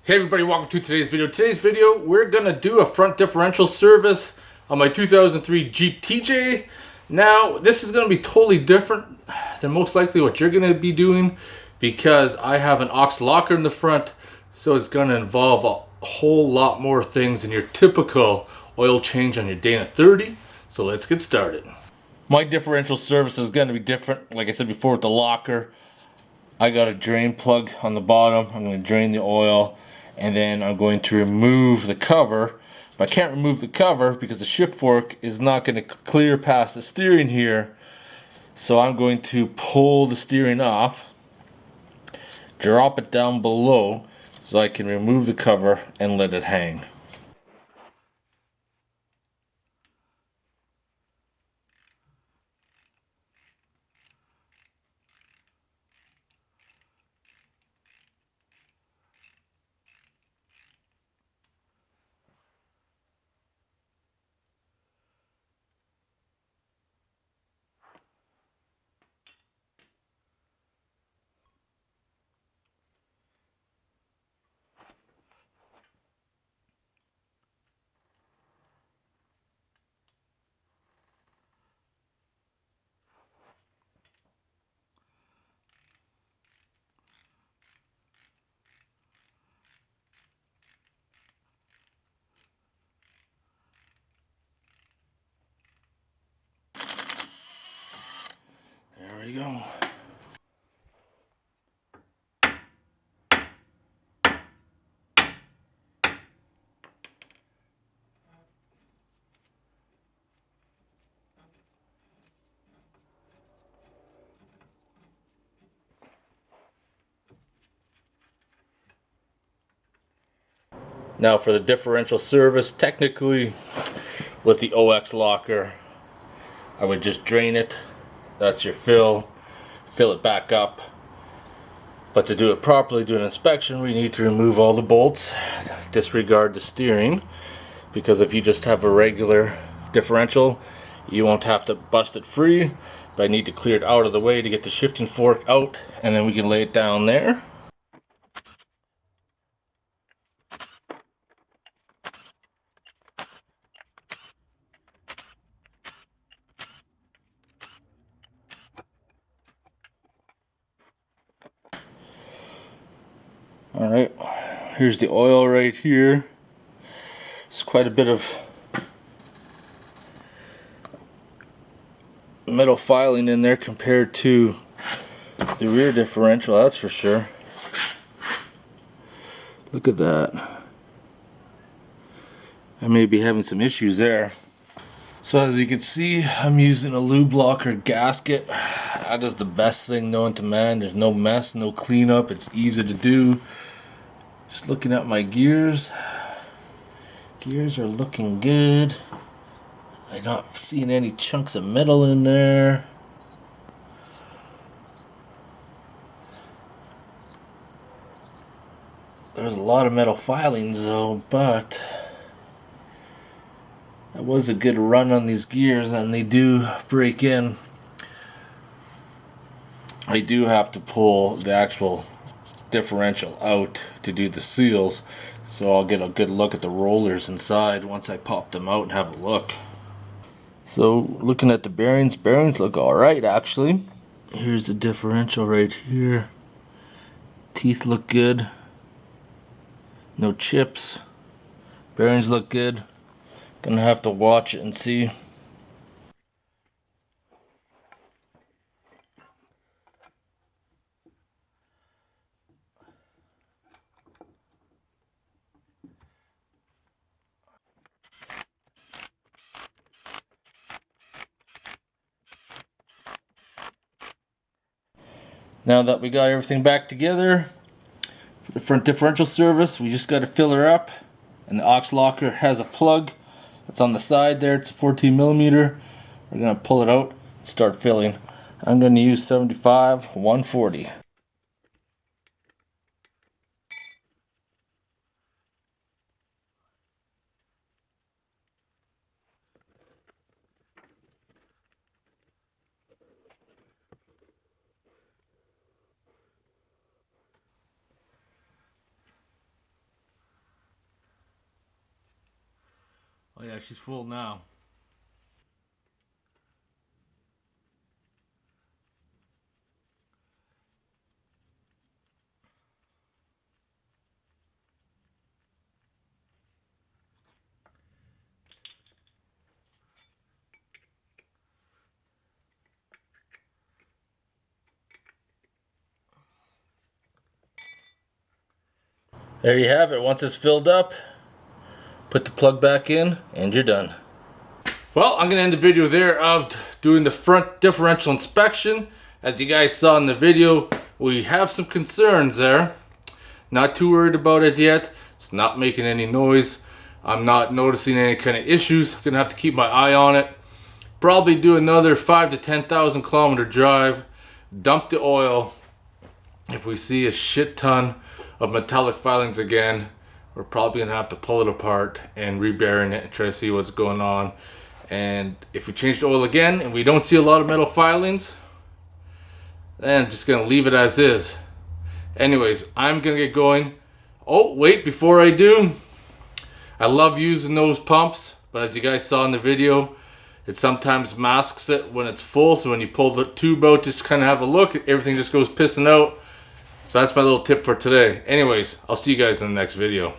Hey everybody, welcome to today's video. Today's video, we're gonna do a front differential service on my 2003 Jeep TJ. Now, this is gonna be totally different than most likely what you're gonna be doing because I have an aux locker in the front, so it's gonna involve a whole lot more things than your typical oil change on your Dana 30. So let's get started. My differential service is gonna be different, like I said before with the locker. I got a drain plug on the bottom. I'm going to drain the oil, and then I'm going to remove the cover. But I can't remove the cover because the shift fork is not going to clear past the steering here. So I'm going to pull the steering off, drop it down below so I can remove the cover and let it hang. There we go. Now for the differential service, technically with the aux locker, I would just drain it. That's your fill it back up. But to do it properly, do an inspection, we need to remove all the bolts, disregard the steering, because if you just have a regular differential, you won't have to bust it free, but I need to clear it out of the way to get the shifting fork out, and then we can lay it down there. Alright, here's the oil right here. It's quite a bit of metal filing in there compared to the rear differential, that's for sure. Look at that. I may be having some issues there. So as you can see, I'm using a lube locker gasket. That is the best thing known to man. There's no mess, no cleanup. It's easy to do. Just looking at my gears. Gears are looking good. I'm not seeing any chunks of metal in there. There's a lot of metal filings though, but that was a good run on these gears and they do break in. I do have to pull the actual differential out to do the seals, so I'll get a good look at the rollers inside once I pop them out and have a look. So looking at the bearings look alright actually. Here's the differential right here. Teeth look good. No chips. Bearings look good. Gonna have to watch it and see. Now that we got everything back together for the front differential service, we just got to fill her up, and the aux locker has a plug that's on the side there. It's a 14mm. We're gonna pull it out and start filling. I'm gonna use 75 140. yeah, she's full now. There you have it. Once it's filled up, put the plug back in and you're done. Well, I'm going to end the video there of doing the front differential inspection. As you guys saw in the video, we have some concerns there. Not too worried about it yet. It's not making any noise. I'm not noticing any kind of issues. Going to have to keep my eye on it. Probably do another 5,000 to 10,000 kilometer drive. Dump the oil. If we see a shit ton of metallic filings again, we're probably gonna have to pull it apart and reburying it and try to see what's going on. And if we change the oil again and we don't see a lot of metal filings, then I'm just gonna leave it as is. Anyways, I'm gonna get going. Oh wait, before I do, I love using those pumps, but as you guys saw in the video, it sometimes masks it when it's full, so when you pull the tube out just kind of have a look, everything just goes pissing out. So that's my little tip for today. Anyways, I'll see you guys in the next video.